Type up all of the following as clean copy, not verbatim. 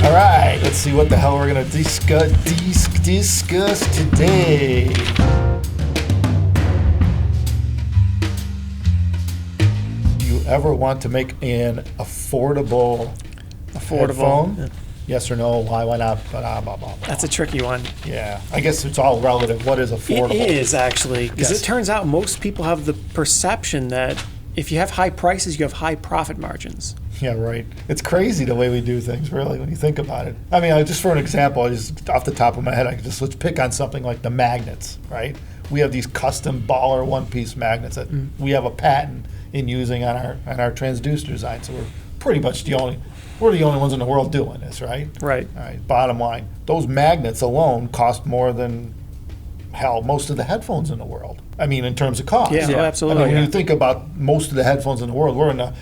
All right, let's see what the hell we're going to discuss today. Do you ever want to make an affordable headphone? Yeah. Yes or no? Why not? Blah, blah, blah, blah. That's a tricky one. Yeah, I guess it's all relative. What is affordable? It is, actually, because Yes. it turns out most people have the perception that if you have high prices, you have high profit margins. Yeah, right. It's crazy the way we do things, really, when you think about it. I mean, just for an example, just off the top of my head, let's pick on something like the magnets, right? We have these custom baller one-piece magnets that we have a patent in using on our transducer design. So we're pretty much the only ones in the world doing this, right? Right. All right. Bottom line, those magnets alone cost more than most of the headphones in the world. I mean, in terms of cost. Yeah, I absolutely. mean, when you think about most of the headphones in the world,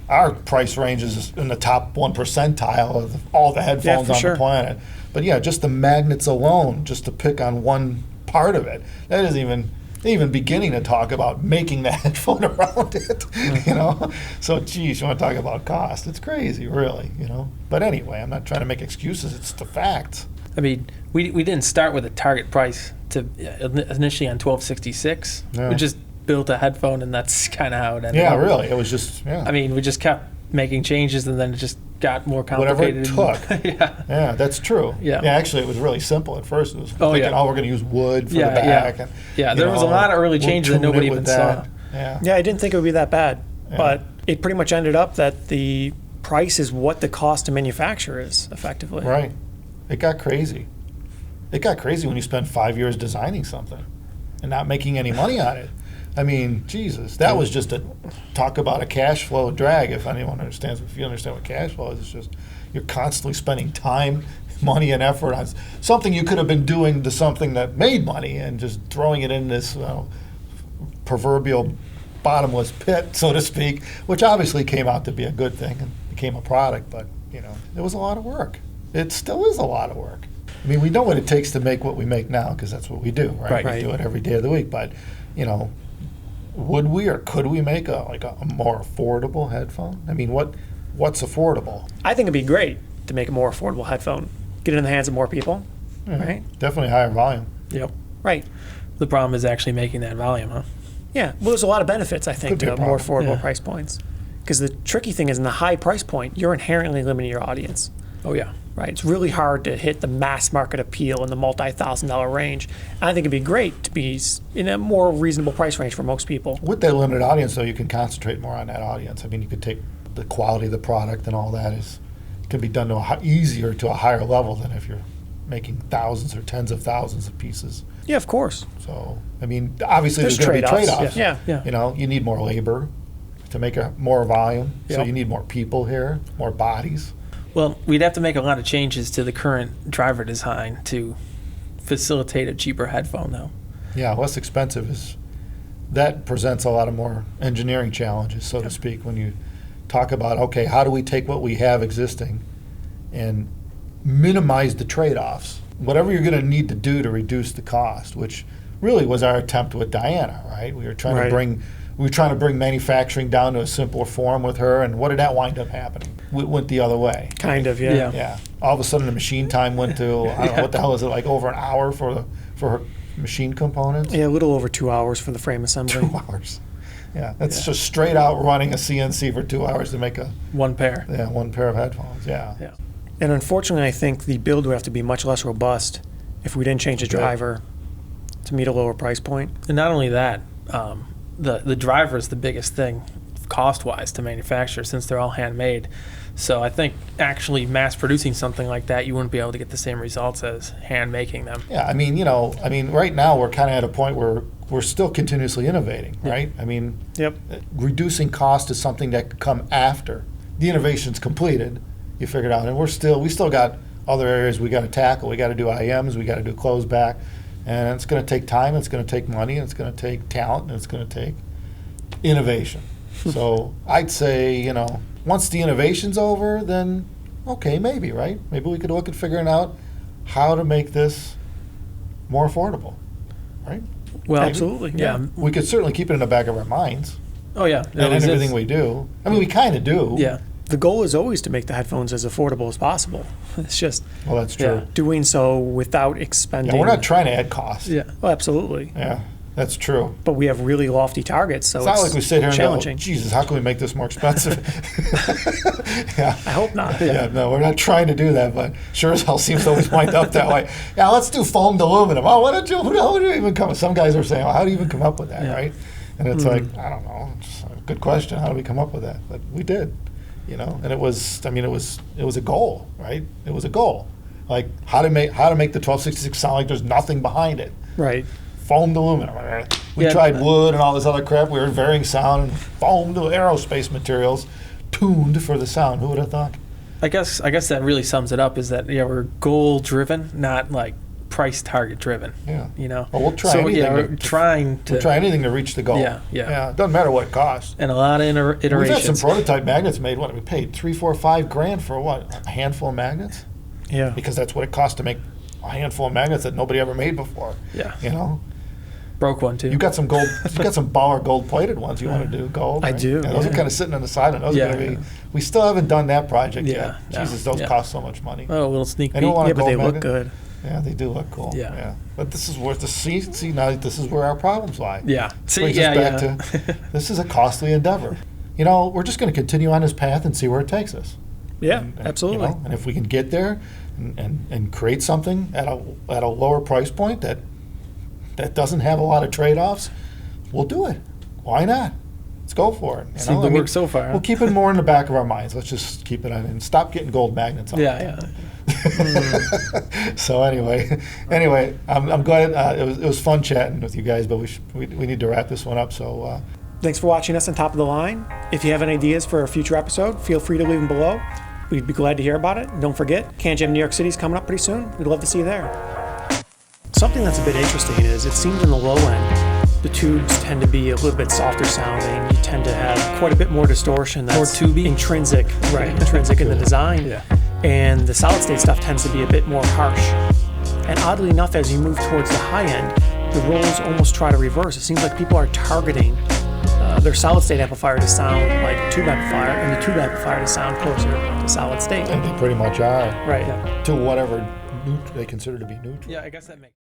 our price range is in the top 1 percentile of all the headphones on the planet. But yeah, just the magnets alone, just to pick on one part of it, that isn't even beginning to talk about making the headphone around it, you know? So, geez, you want to talk about cost. It's crazy, really, you know? But anyway, I'm not trying to make excuses. It's the facts. I mean, we didn't start with a target price to initially on 1266. No. We just built a headphone, and that's kind of how it ended Yeah, up. really. It was just, yeah. I mean, we just kept making changes, and then it just got more Whatever complicated. it took. Yeah, that's true. Yeah. Actually, it was really simple at first. It was Oh, thinking, yeah. we're going to use wood for the Yeah, back. yeah. And, Yeah, you there was a know, lot of early we'll changes that tune it nobody with even that. saw. Yeah. Yeah, I didn't think it would be that bad. Yeah. But it pretty much ended up that the price is what the cost to manufacture is, effectively. Right. It got crazy. It got crazy when you spend 5 years designing something and not making any money on it. I mean, Jesus, that was just talk about a cash flow drag. If anyone understands, if you understand what cash flow is, it's just you're constantly spending time, money, and effort on something you could have been doing to something that made money and just throwing it in this proverbial bottomless pit, so to speak, which obviously came out to be a good thing and became a product. But, you know, it was a lot of work. It still is a lot of work. I mean, we know what it takes to make what we make now because that's what we do, right? Right. We do it every day of the week. But, you know, would we or could we make a more affordable headphone? I mean, what's affordable? I think it'd be great to make a more affordable headphone. Get it in the hands of more people, right? Definitely higher volume. Yep. Right. The problem is actually making that volume, huh? Yeah. Well, there's a lot of benefits, I think, Could be to a more problem, affordable yeah. price points. Because the tricky thing is in the high price point, you're inherently limiting your audience. Oh, yeah. Right. It's really hard to hit the mass market appeal in the multi-$1,000 range. And I think it'd be great to be in a more reasonable price range for most people. With that limited audience, though, you can concentrate more on that audience. I mean, you could take the quality of the product and all that can be done easier to a higher level than if you're making thousands or tens of thousands of pieces. Yeah, of course. So, I mean, obviously there's There's going to be trade-offs. trade-offs. Yeah. You know, you need more labor to make more volume. So Yep. you need more people here, more bodies. Well, we'd have to make a lot of changes to the current driver design to facilitate a cheaper headphone, though. Yeah, less expensive that presents a lot of more engineering challenges, so to speak, when you talk about, okay, how do we take what we have existing and minimize the trade-offs? Whatever you're going to need to do to reduce the cost, which really was our attempt with Diana, right? We were trying to bring manufacturing down to a simpler form with her, and what did that wind up happening? We went the other way. Kind of, yeah. Yeah. All of a sudden, the machine time went to I don't know what the hell is it, like over an hour for her machine components. Yeah, a little over 2 hours for the frame assembly. 2 hours. Yeah, that's just straight out running a CNC for 2 hours to make One pair. one pair of headphones. Yeah. Yeah. And unfortunately, I think the build would have to be much less robust if we didn't change the driver to meet a lower price point. And not only that, the driver is the biggest thing cost-wise to manufacture since they're all handmade. So I think actually mass producing something like that, you wouldn't be able to get the same results as hand making them. Yeah, I mean, right now we're kind of at a point where we're still continuously innovating, right? I mean, reducing cost is something that could come after the innovation's completed. You figure it out, and we still got other areas we got to tackle. We got to do IMs, we got to do close back, and it's going to take time, it's going to take money, it's going to take talent, and it's going to take innovation. So I'd say, once the innovation's over, then okay, maybe, right? Maybe we could look at figuring out how to make this more affordable, right? Well, Absolutely, yeah. We could certainly keep it in the back of our minds Oh, yeah. and everything we do. I mean, we kind of do. Yeah. The goal is always to make the headphones as affordable as possible. It's just Well, that's true. Yeah. doing so without expending. Yeah, we're not trying to add costs. Yeah. Oh, absolutely. Yeah, that's true. But we have really lofty targets, so It's not like we sit here and go, challenging. Jesus, how can we make this more expensive? Yeah. I hope not. Yeah, no, we're not trying to do that, but sure as hell seems to always wind up that way. Yeah, let's do foamed aluminum. Oh, who the hell would you even come? Some guys are saying, well, how do you even come up with that, Yeah. right? And it's like, I don't know. It's a good question. How do we come up with that? But we did, you know. And it was, I mean, it was a goal, right? It was a goal, like how to make the 1266 sound like there's nothing behind it. Right. Foamed aluminum. We Yeah. tried wood and all this other crap. We were varying sound and foamed aerospace materials, tuned for the sound. Who would have thought? I guess that really sums it up. Is that we're goal driven, not like price target driven. Yeah. You know. Well, we'll try So anything. we're trying to We'll try anything to reach the goal. Yeah, yeah. It doesn't matter what it costs. and a lot of We've had some iterations. prototype magnets made. What we paid $3, $4, $5 for what? A handful of magnets? Yeah. Because that's what it costs to make a handful of magnets that nobody ever made before. Yeah. You know, Broke one too. you got some gold. You got some Bauer gold plated ones. You want to do gold? I right? do, Yeah, those yeah. are kind of sitting on the side, and those Yeah, are going to yeah. be. We still haven't done that project Yeah, yet. no, Jesus, those yeah. cost so much money. Oh, a little sneak peek. Anyone want Yeah, a but gold they look magnet? good. Yeah, they do look cool. Yeah. But this is where see now this is where our problems lie. Yeah. See, Brings yeah, us back to this is a costly endeavor. You know, we're just going to continue on this path and see where it takes us. Yeah, And, absolutely. You know, and if we can get there and create something at a lower price point that doesn't have a lot of trade-offs, we'll do it. Why not? Let's go for it. You Seemed know? to I mean, work so far. We'll keep it more in the back of our minds. Let's just keep it on and stop getting gold magnets on. Yeah, yeah. So anyway, I'm glad it was fun chatting with you guys, but we need to wrap this one up. So Thanks for watching us on Top of the Line. If you have any ideas for a future episode, feel free to leave them below. We'd be glad to hear about it. And don't forget, Can Jam New York City is coming up pretty soon. We'd love to see you there. Something that's a bit interesting is it seems in the low end, the tubes tend to be a little bit softer sounding. You tend to have quite a bit more distortion that's More tubey? intrinsic in the design. Yeah. And the solid state stuff tends to be a bit more harsh. And oddly enough, as you move towards the high end, the roles almost try to reverse. It seems like people are targeting their solid state amplifier to sound like a tube amplifier, and the tube amplifier to sound closer to solid state. and they pretty much are Right. to whatever they consider to be neutral. Yeah, I guess that makes